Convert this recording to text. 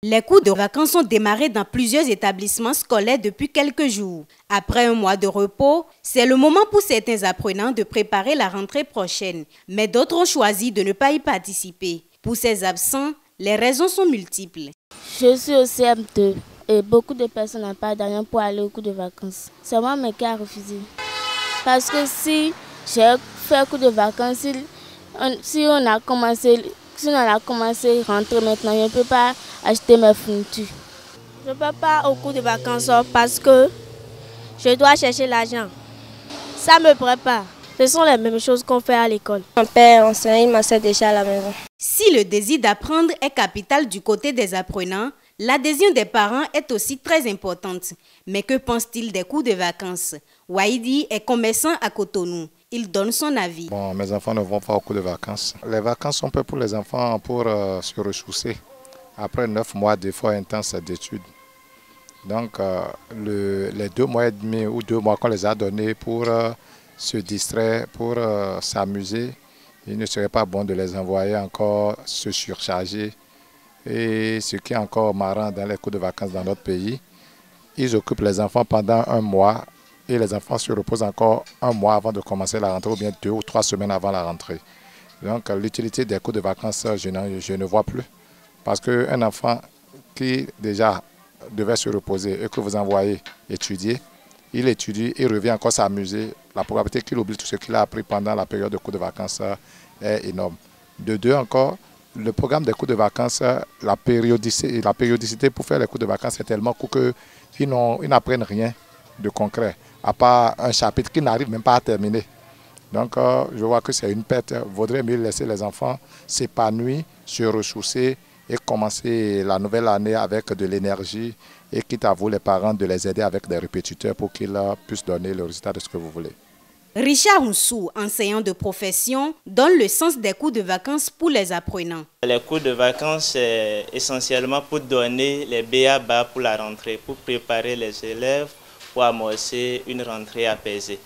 Les cours de vacances ont démarré dans plusieurs établissements scolaires depuis quelques jours. Après un mois de repos, c'est le moment pour certains apprenants de préparer la rentrée prochaine. Mais d'autres ont choisi de ne pas y participer. Pour ces absents, les raisons sont multiples. Je suis au CM2 et beaucoup de personnes n'ont pas d'argent pour aller au cours de vacances. C'est moi qui ai refusé. Parce que si j'ai fait un cours de vacances, si on a commencé à rentrer maintenant, je ne peux pas acheter mes fournitures. Je ne peux pas au cours de vacances parce que je dois chercher l'argent. Ça me prépare. Ce sont les mêmes choses qu'on fait à l'école. Mon père enseigne, il m'enseigne déjà à la maison. Si le désir d'apprendre est capital du côté des apprenants, l'adhésion des parents est aussi très importante. Mais que pense-t-il des cours de vacances? Waidi est commerçant à Cotonou. Il donne son avis. Bon, mes enfants ne vont pas au cours de vacances. Les vacances sont peu pour les enfants pour se ressourcer après 9 mois d'efforts intenses d'études. Donc, les 2 mois et demi ou 2 mois qu'on les a donnés pour se distraire, pour s'amuser, il ne serait pas bon de les envoyer encore se surcharger. Et ce qui est encore marrant dans les cours de vacances dans notre pays, ils occupent les enfants pendant 1 mois et les enfants se reposent encore 1 mois avant de commencer la rentrée ou bien 2 ou 3 semaines avant la rentrée. Donc l'utilité des cours de vacances, je ne vois plus. Parce qu'un enfant qui déjà devait se reposer et que vous envoyez étudier, il étudie, il revient encore s'amuser. La probabilité qu'il oublie tout ce qu'il a appris pendant la période de cours de vacances est énorme. De deux encore, le programme des cours de vacances, la périodicité pour faire les cours de vacances est tellement court qu'ils n'apprennent rien de concret, à part un chapitre qu'ils n'arrivent même pas à terminer. Donc je vois que c'est une perte. Il vaudrait mieux laisser les enfants s'épanouir, se ressourcer et commencer la nouvelle année avec de l'énergie et quitte à vous les parents de les aider avec des répétiteurs pour qu'ils puissent donner le résultat de ce que vous voulez. Richard Roussou, enseignant de profession, donne le sens des cours de vacances pour les apprenants. Les cours de vacances, c'est essentiellement pour donner les b.a.-ba pour la rentrée, pour préparer les élèves pour amorcer une rentrée apaisée.